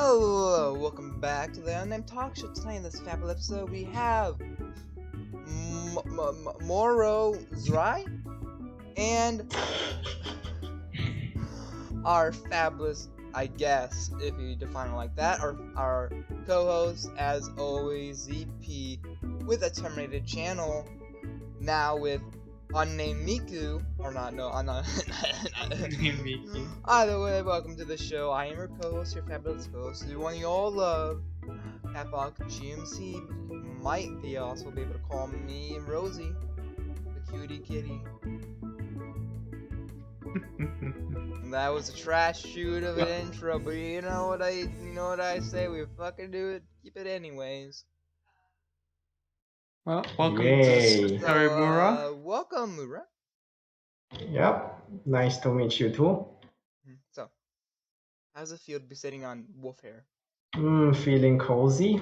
Hello, welcome back to the Unnamed Talk Show. Tonight in this fabulous episode, we have Murazrai and our fabulous, I guess, if you define it like that, our co-host, as always, ZP, with a terminated channel, now with Unnamed Miku, or not, no, I'm not. Miku. Either way, welcome to the show. I am your co-host, your fabulous host, the one you all love, Capbox GMC. But you might be also be able to call me Rosie, the cutie kitty. That was a trash shoot of an intro, but you know what I say? We fucking do it. Keep it anyways. Well, welcome Yay. to the show, Mura. Welcome, Mura. Yep, nice to meet you too. So, how's it feel to be sitting on wolf hair? Feeling cozy.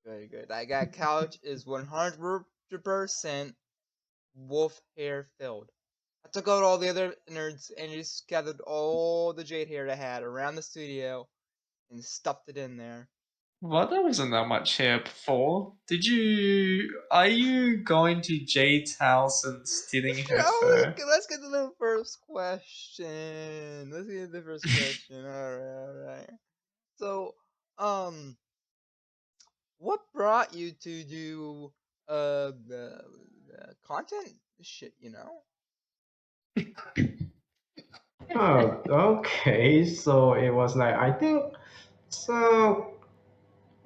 Very good. That couch is 100% wolf hair filled. I took out all the other nerds and just gathered all the jade hair I had around the studio and stuffed it in there. Well, there wasn't that much here before. Are you going to Jade's house and stealing her fur? Let's get to the first question. Alright. So, what brought you to do the content shit, you know? Oh, okay. So it was like I think so.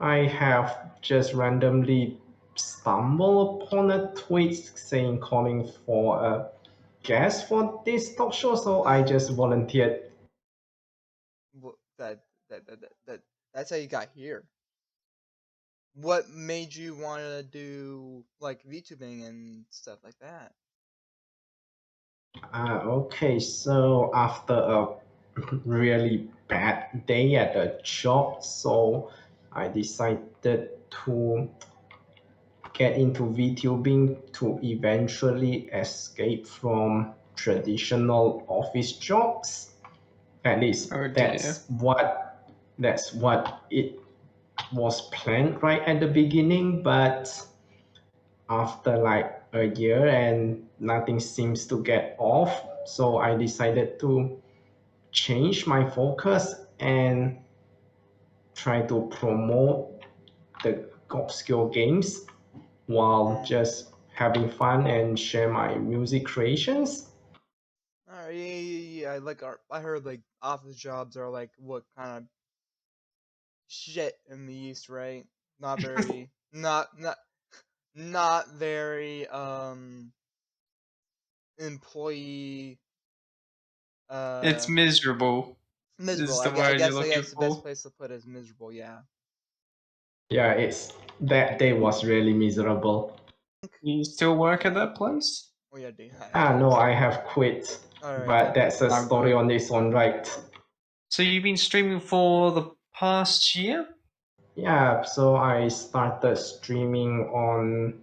I have just randomly stumbled upon a tweet saying calling for a guest for this talk show, so I just volunteered. That's how you got here. What made you want to do like VTubing and stuff like that? Okay, so after a really bad day at the job, so I decided to get into VTubing to eventually escape from traditional office jobs. At least Oh dear. that's what it was planned right at the beginning, but after like a year and nothing seems to get off, so I decided to change my focus and try to promote the skill games while just having fun and share my music creations. Alright, yeah. I heard like office jobs are like what kind of shit in the East, right? Not very, not very employee It's miserable. miserable. Is I the guess, I word you're guess I looking guess the best for. place to put it is miserable. Yeah. Yeah, it's that day was really miserable. You still work at that place? Oh yeah, dude. No, I have quit. Alright, But good. that's a story on its own, right? So you've been streaming for the past year? Yeah, so I started streaming on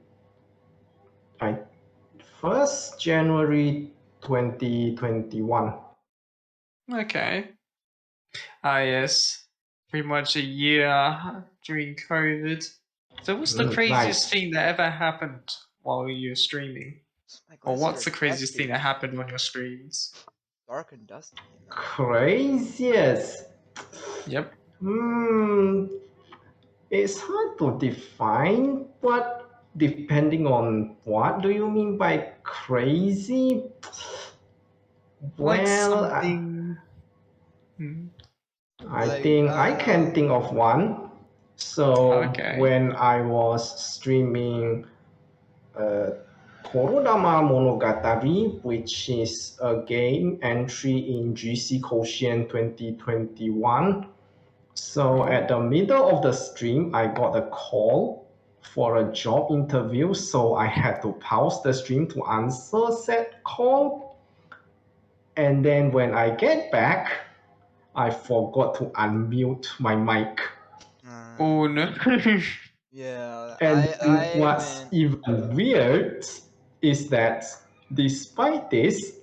I 1st January 2021. Okay. Yes. Pretty much a year during COVID. So what's the craziest Nice. thing that ever happened while you're streaming? My Or glasses what's are the craziest dusty. thing that happened on your streams? Dark and dusty. You know? Craziest. Yep. It's hard to define, but depending on what do you mean by crazy? Like Well, something. I Like, think I can think of one. So Okay. when I was streaming Korodama Monogatari, which is a game entry in GC Quotient 2021. So at the middle of the stream, I got a call for a job interview, so I had to pause the stream to answer said call. And then when I get back, I forgot to unmute my mic. Oh no. yeah. And what's Man. even weird is that despite this,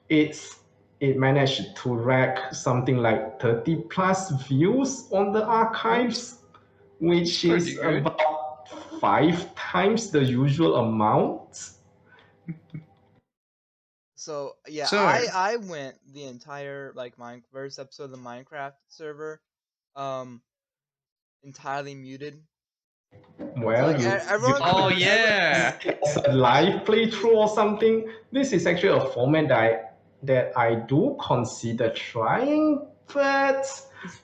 it's it managed to rack something like 30 plus views on the archives, It's which pretty is good. about 5 times the usual amount. So yeah, So, I went the entire like mine first episode of the Minecraft server, um, entirely muted. So Well, like you everyone oh could could ever. yeah. as a live playthrough or something. This is actually a format that I do consider trying, but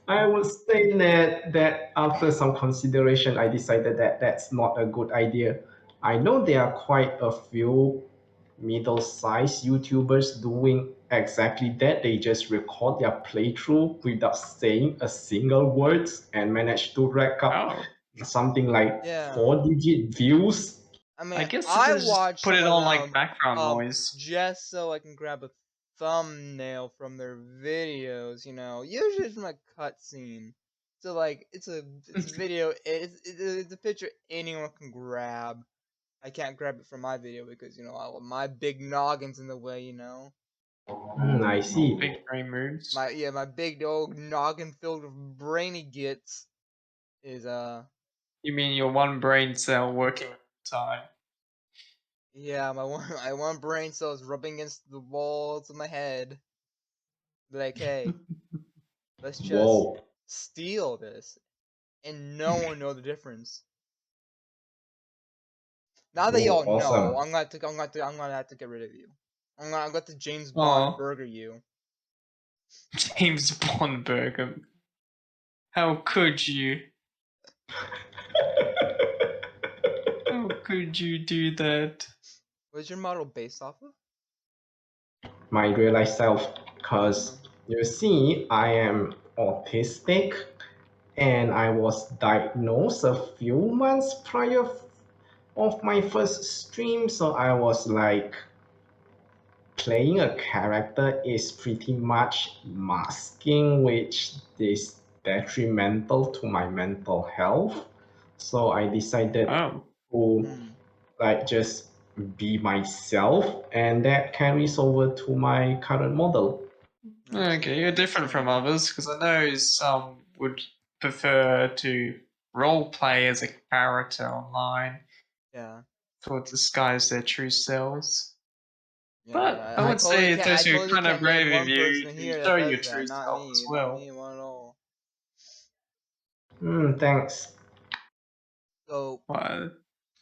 I would say that after some consideration, I decided that that's not a good idea. I know there are quite a few middle-sized YouTubers doing exactly that. They just record their playthrough without saying a single word and manage to rack up Oh, something like Yeah, 4-digit views. I I mean, guess I they just watch put some it of on like them, background noise. just so I can grab a thumbnail from their videos. You know, usually it's from a cutscene. So like, it's a video. It's a picture anyone can grab. I can't grab it from my video because my big noggin's in the way. I see. Big brain moves. My big old noggin filled with brainy gits is You mean your one brain cell working all the time? yeah, my one brain cell is rubbing against the walls of my head. Like, hey, let's just Whoa. steal this, and no one know the difference. Now that Whoa, y'all know, awesome. I'm gonna have to get rid of you. I'm going to James Bond Oh, burger you. James Bond burger. How could you? How could you do that? What's your model based off of? My real life self, Uh, because you see, I am autistic and I was diagnosed a few months prior of my first stream, so I was like, playing a character is pretty much masking, which is detrimental to my mental health. So I decided Oh, to hmm. like just be myself, and that carries over to my current model. I see. okay. You're I different from understand. others because I know some would prefer to role play as a character online Yeah. to disguise their true selves. Yeah, But I I would totally say can't. I those are totally kind of can't name brave of one you person to here that show your does that. true Not self as me. Not well. me one at all. Thanks. So, Well,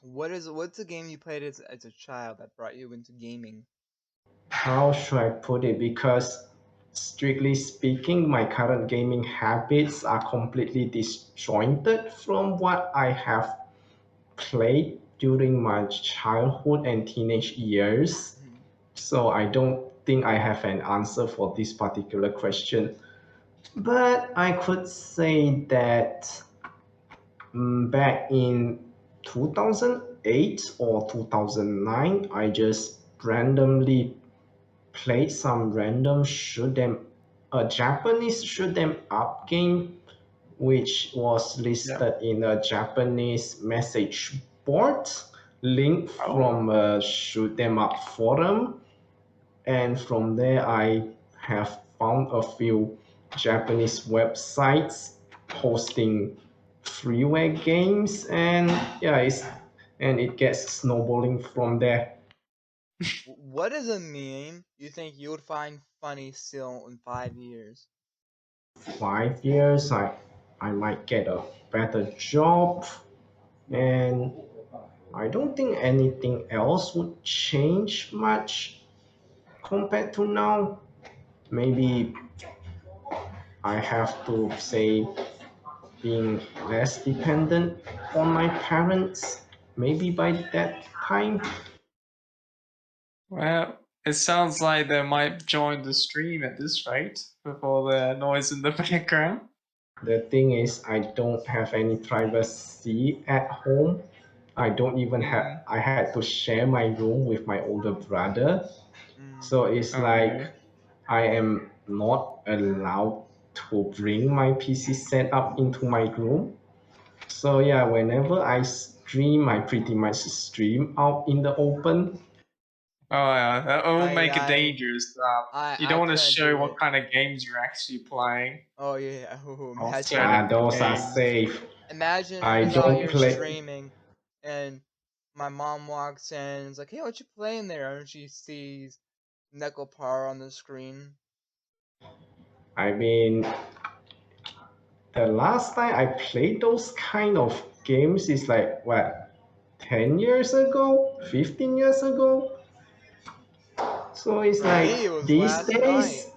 what's a game you played as a child that brought you into gaming? How should I put it? Because strictly speaking, my current gaming habits are completely disjointed from what I have played during my childhood and teenage years. Mhm. So I don't think I have an answer for this particular question. But I could say that back in 2008 or 2009, I just randomly played some random shoot 'em a Japanese shoot 'em up game which was yeah. listed in a Japanese message board link Oh, from a shoot 'em up forum, and from there I have found a few Japanese websites posting freeware games, and yeah, it gets snowballing from there. What is a meme you think you would find funny still in 5 years? 5 years, I might get a better job, and I don't think anything else would change much compared to now. Maybe I have to say being less dependent on my parents. Maybe by that time. well, it sounds like they might join the stream at this rate with all the noise in the background. The thing is, I don't have any privacy at home. I don't even have, Hmm. I had to share my room with my older brother. Mm. So it's Oh like no. I am not allowed to bring my PC setup into my room. So yeah, whenever I stream, I pretty much stream out in the open. Oh yeah, that will make it I dangerous. You don't I want to couldn't show do what it. kind of games you're actually playing, Oh yeah, ooh, or imagine certain Those are games. safe. imagine I'm I just out don't here play. streaming, and my mom walks in and is like, "Hey, what you playing there?" And she sees Neko Power on the screen. I mean, the last time I played those kind of games is like what, 10 years ago, 15 years ago. So it's For me, it like was these last night. days.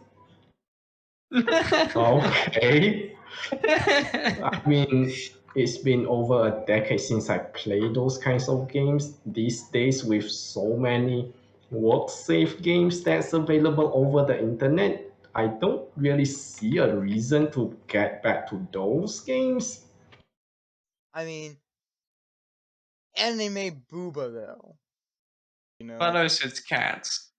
Okay. I mean, it's been over a decade since I played those kinds of games. These days, with so many work safe games that's available over the internet, I don't really see a reason to get back to those games. I mean, anime booba though. You But know also it's cats.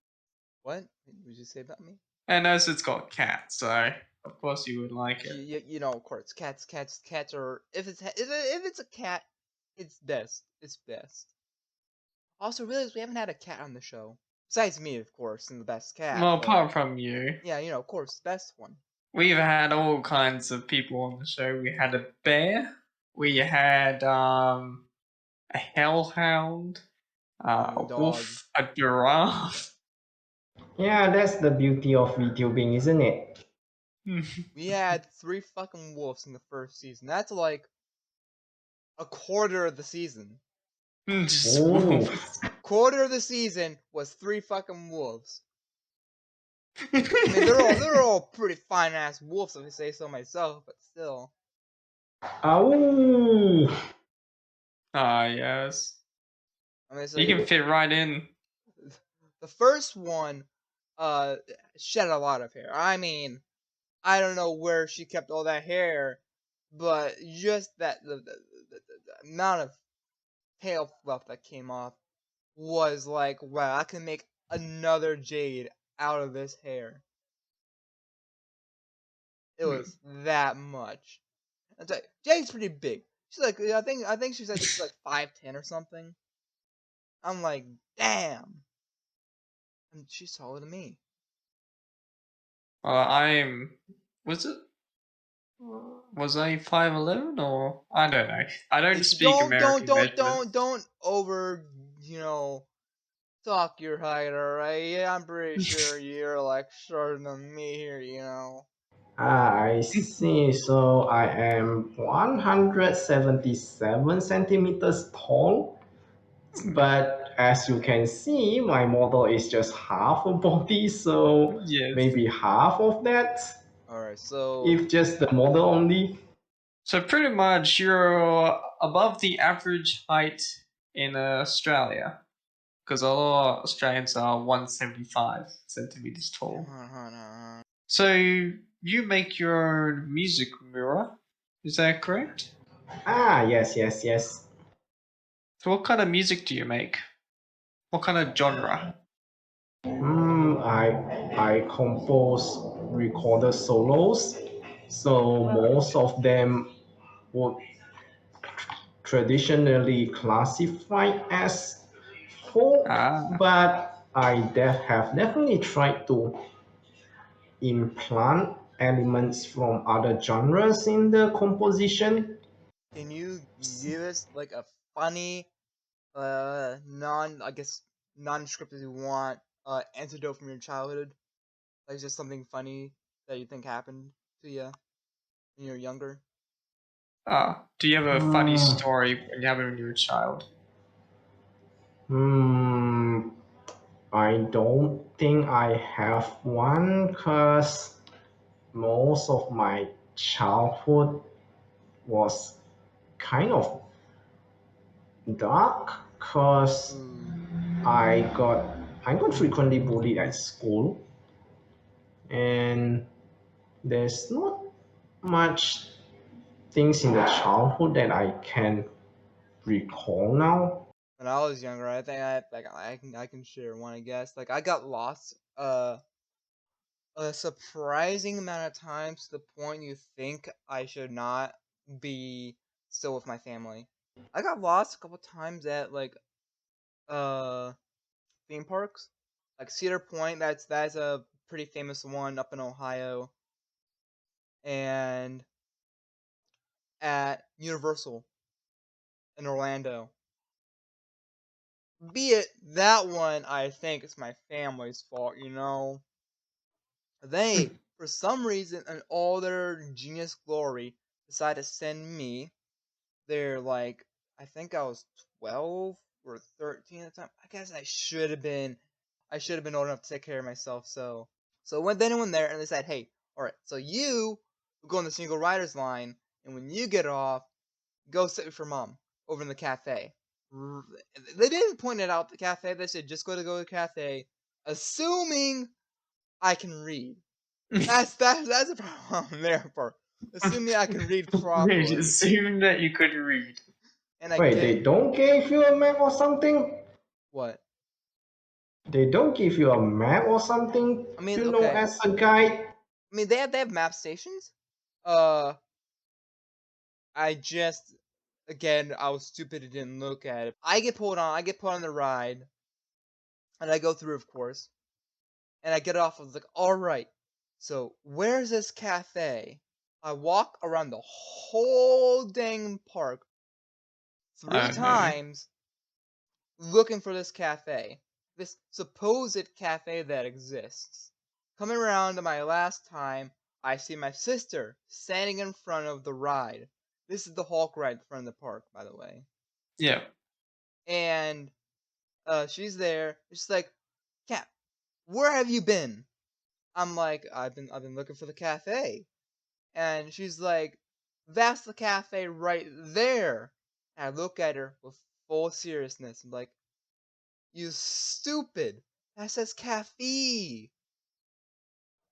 what? Would you say about me? And also it's got cats, so of course you would like it. You know, of course, cats are. If it's a cat, it's best. It's best. Also, realize we haven't had a cat on the show. Besides me, of course, and the best cat, Well, but apart from you, yeah, you know, of course, best one. we've had all kinds of people on the show. We had a bear, we had a hellhound, a Dog. wolf, a giraffe. Yeah, that's the beauty of VTubing, isn't it? We had 3 fucking wolves in the first season. That's like a quarter of the season. Just Oh, wolves. Quarter of the season was 3 fucking wolves. I mean, they're all pretty fine ass wolves, if I say so myself, but still. oh. Ah, yes. I mean, so You can fit right in. the first one, uh, shed a lot of hair. I mean, I don't know where she kept all that hair, but just that the amount of tail fluff that came off was like, wow, I can make another Jade out of this hair. It Hmm. was that much. It's like Jade's pretty big. She's like, I think she said she's like 5'10" or something. I'm like, damn, and she's taller than me. I'm. Was it? Was I 5'11" or I don't know. I don't speak American measurements. Don't over, you know, talk your height, alright? Yeah, I'm pretty sure you're like shorter than me here, you know. Ah, I see. So I am 177 centimeters tall, but as you can see, my model is just half a body, so Yes. maybe half of that, Alright, so if just the model only. So pretty much you're above the average height in Australia, because a lot of Australians are 175 centimeters tall. So you make your own music, Mira. Is that correct? Ah, yes, yes, yes. So what kind of music do you make? What kind of genre? I compose recorded solos, so most of them would traditionally classified as folk, Ah, but have definitely tried to implant elements from other genres in the composition. can you give us like a funny, I guess, non-scripted you want, antidote from your childhood? Like just something funny that you think happened to you when you were younger? do you have a funny Hmm, story when you have it when you were a child? hmm, I don't think I have one because most of my childhood was kind of dark because Ooh. I got I got frequently bullied at school, and there's not much things in the childhood that I can recall now. When I was younger, I think I can share one. I guess like I got lost a surprising amount of times to the point you think I should not be still with my family. I got lost a couple times at like uh theme parks. like Cedar Point. That's a pretty famous one up in Ohio, and at Universal in Orlando. Be it that one, I think it's my family's fault. They, for some reason, in all their genius glory, decided to send me. They're like, I think I was 12 or 13 at the time. I guess I should have been. I should have been old enough to take care of myself. So when then went there and they said, hey, all right, so you go on the single riders line, and when you get off, go sit with your mom over in the cafe. They didn't point it out the cafe. They said just go to the cafe, assuming I can read. That's a problem there for assuming I can read They properly. assumed that you could read. And I Wait, did. they don't give you a map or something? What? They don't give you a map or something, I mean, okay. as a guide? I mean, they have map stations. Uh, I just again I was stupid and didn't look at it. I get put on the ride, and I go through, of course, and I get off. I was like, all right, so where's this cafe? I walk around the whole dang park 3 times looking for this cafe, this supposed cafe that exists. Coming around to my last time, I see my sister standing in front of the ride. This is the Hulk ride in front of the park, by the way. Yeah. And she's there. She's like, "Cap, where have you been?" I'm like, "I've been looking for the cafe." And she's like, "That's the cafe right there." And I look at her with full seriousness. I'm like, "You stupid! That says cafe."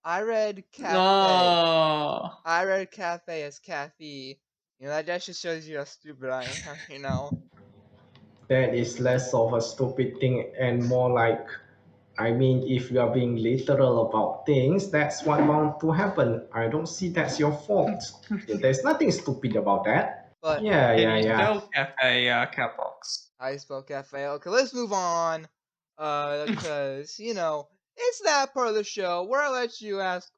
I read cafe. Oh. I read cafe as cafe. That just shows you how stupid I am. That is less of a stupid thing and more like, I mean, if you are being literal about things, that's what bound to happen. I don't see that's your fault. There's nothing stupid about that. But Yeah, Can yeah, you yeah. spell cafe, cat box? I spell cafe. Okay, let's move on. Cause it's that part of the show where I let you ask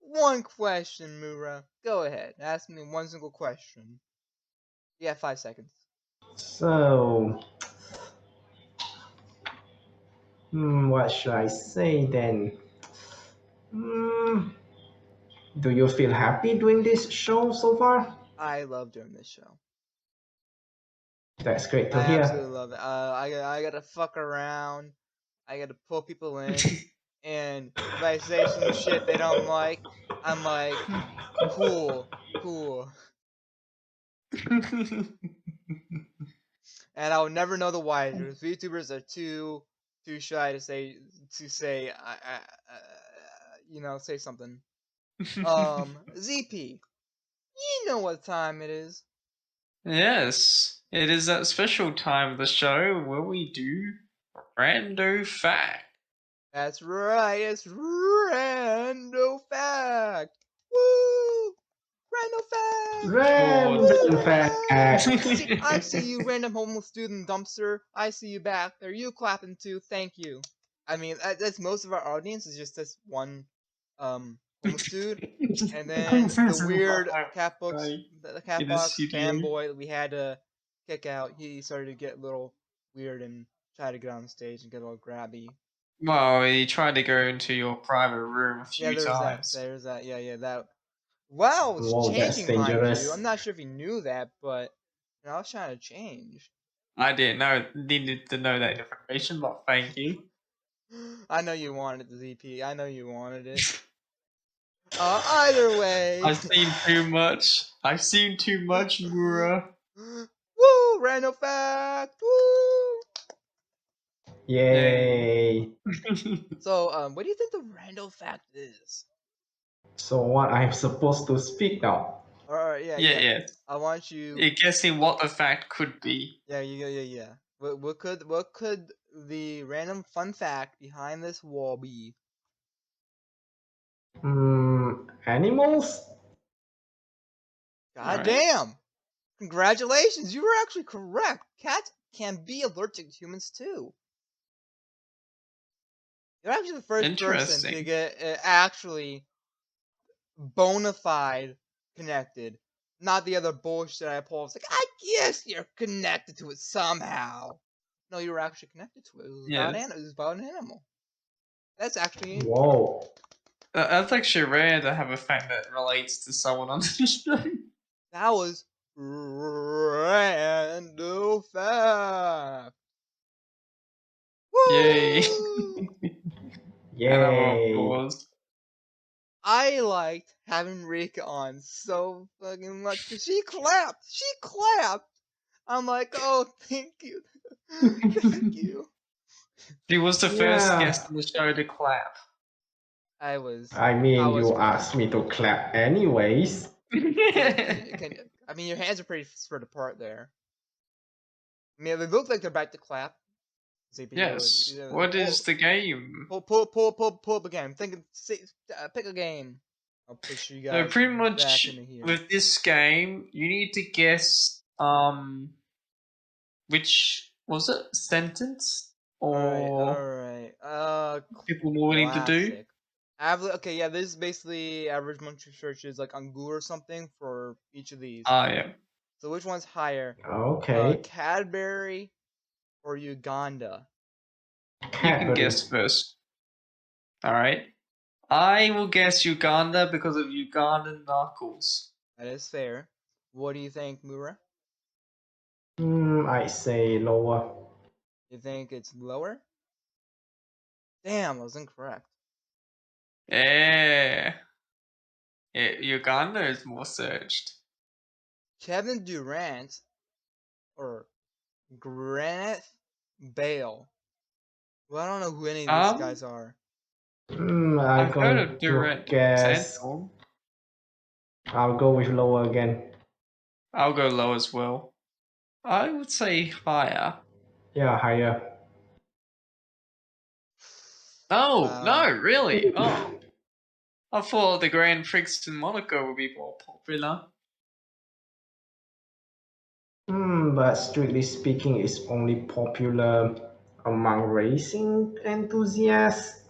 one question, Mura. Go ahead, ask me one single question. You have 5 seconds. So, what should I say then? Hmm, do you feel happy doing this show so far? I love doing this show. That's great to I hear. absolutely love it. I gotta fuck around. I gotta pull people in, and if I say some shit they don't like, I'm like, cool, cool, and I'll never know the wiser. VTubers are too shy to say say something. ZP, you know what time it is. Yes, it is that special time of the show where we do Rando Fact. That's right, it's Rando Fact. Woo! Rando Fact. Random Woo! fact. I see you, random homeless student dumpster. I see you back there. You clapping too. Thank you. I mean, that's most of our audience is just this one homeless dude, and then the weird the In a Catbox studio. fanboy that we had to kick out. He started to get a little weird and try to get on stage and get a little grabby. Well, he tried to go into your private room a Yeah, few there's that. times. There's that. Yeah, that. Wow, it's Whoa, that's changing, mind you. dangerous. I'm not sure if you knew that, but I was trying to change. I didn't know, needed to know that information, but thank you. I know you wanted the ZP. I know you wanted it. Either way. I've seen too much. I've seen too much, Mura. Woo! Random fact. Woo! Yay. So, what do you think the random fact is? So what I'm supposed to speak now? Alright, Yeah. I want you. You're guessing what the fact could be. Yeah. What could the random fun fact behind this wall be? Animals? God Alright. damn! Congratulations, you were actually correct. Cats can be allergic to humans too. You're actually the first person to Interesting. get actually bona fide connected. Not the other bullshit I pull. It's like, I guess you're connected to it somehow. No, you were actually connected to it. It was about, Yes. it was about an animal. That's actually Whoa. That's actually rare to have a fact that relates to someone on the show. that was random fact. Yay. Woo! Another Yay. applause. I liked having Rika on so fucking much because she clapped. She clapped. I'm like, oh, thank you, thank you. She was the first Yeah. guest on the show to clap. I was. I mean, you asked me to clap anyways. I mean, your hands are pretty spread apart there. I mean, they look like they're about to clap. Yes. What is the game? Pull up a game. Pick a game. I'll push you So guys pretty back much into here. with this game, you need to guess which was it sentence or Alright. people more willing to do. Classic. Okay, yeah, this is basically average monthly searches like on Google or something for each of these. Yeah. So which one's higher? Okay. Cadbury or Uganda? You can Cadbury. guess first. Alright. I will guess Uganda because of Ugandan knuckles. That is fair. What do you think, Mura? I say lower. You think it's lower? Damn, I was incorrect. Yeah. Uganda is more searched. Kevin Durant or Graneth Bale. Well, I don't know who any of these guys are. I'm I've heard of going to Durant guess. Sandstorm. I'll go with lower again. I'll go low as well. I would say higher. Yeah, higher. No, no, really? Oh. I thought the Grand Prix in Monaco would be more popular. But strictly speaking, it's only popular among racing enthusiasts.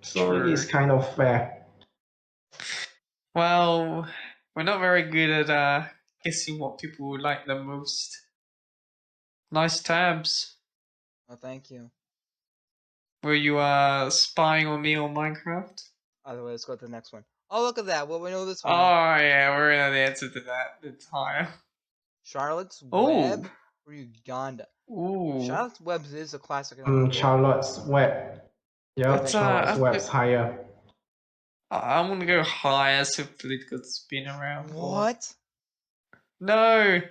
So True. it's kind of fair. Well, we're not very good at guessing what people would like the most. Nice tabs. Oh, thank you. Were you spying on me on Minecraft? Either way, let's go to the next one. Oh, look at that. Well, we know this one. Oh yeah, we're gonna know the answer to that. It's higher. Charlotte's Oh. Web or Uganda? Ooh. Charlotte's Web is a classic. Charlotte's Web. Yeah, Charlotte's Web's higher. I'm gonna go higher simply because it's been around. What? No.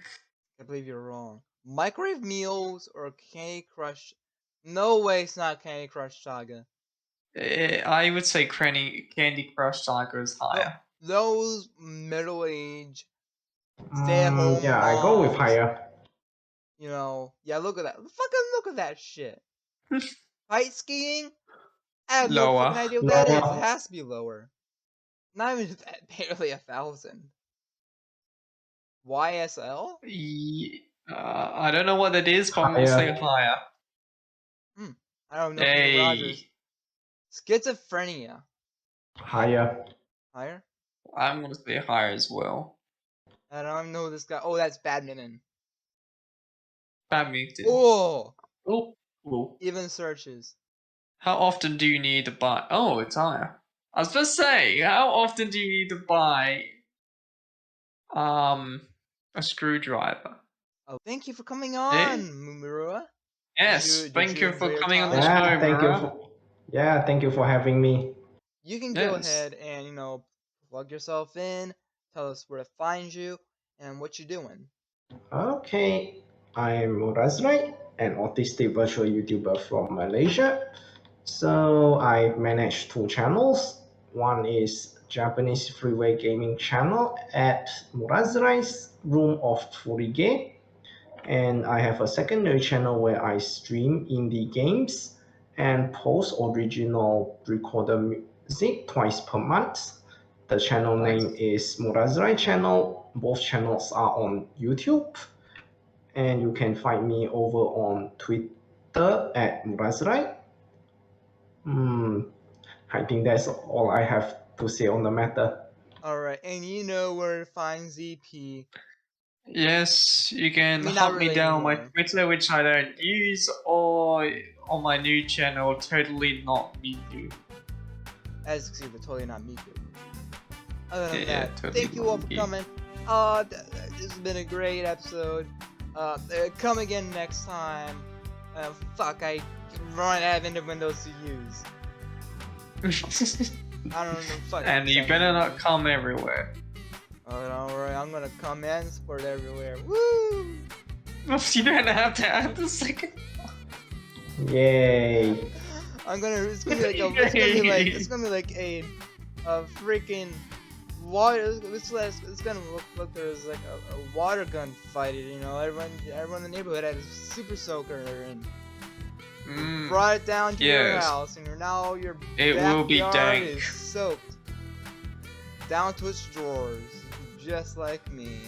I believe you're wrong. Microwave Meals or Candy Crush? No way, it's not Candy Crush Saga. I would say Candy Crush Saga is higher. Those middle-aged stay-at-home Yeah, moms, I go with higher. You know, yeah, look at that. Fucking look at that shit. Kite skiing? I have no fucking idea what that is. It has to be lower. Not even barely 1,000. YSL? I don't know what that is, but I'm gonna say higher. I don't know. Hey. Rogers. Schizophrenia. Higher. Higher? I'm gonna say higher as well. I don't know this guy. Oh, that's badminton. Badminton. Oh. Oh. Even searches. How often do you need to buy? Oh, it's higher. I was supposed to say, how often do you need to buy a screwdriver? Oh, thank you for coming on, Mumurua. Yes, thank you for coming on the show, thank you for having me. You can go ahead and, plug yourself in, tell us where to find you, and what you're doing. Okay, I'm Murazrai, an autistic virtual YouTuber from Malaysia. So I manage 2 channels. One is Japanese freeway gaming channel at Murazrai's Room of Furige. And I have a secondary channel where I stream indie games and post original recorded music twice per month. The channel name is Murazrai channel. Both channels are on YouTube. And you can find me over on Twitter at Murazrai. Hmm, I think that's all I have to say on the matter. Alright, and you know where to find ZP. Yes, you can I mean, not hunt me really down on my anymore. Twitter, which I don't use, or on my new channel, Totally Not Miku. As you can see, they're totally not Miku. Other than Yeah, that, totally thank you not all for Miku. coming. This has been a great episode. Come again next time. Fuck, I run out of windows to use. I don't know, fuck. And you better not come everywhere. Alright, I'm gonna come in, support everywhere. Woo! You don't have to add the second. Yay! It's gonna be like a freaking water. It's gonna look like there's like a water gun fight. You know, everyone in the neighborhood had a super soaker and brought it down to your house, and now your will be backyard dank. is soaked down to its drawers, just like me.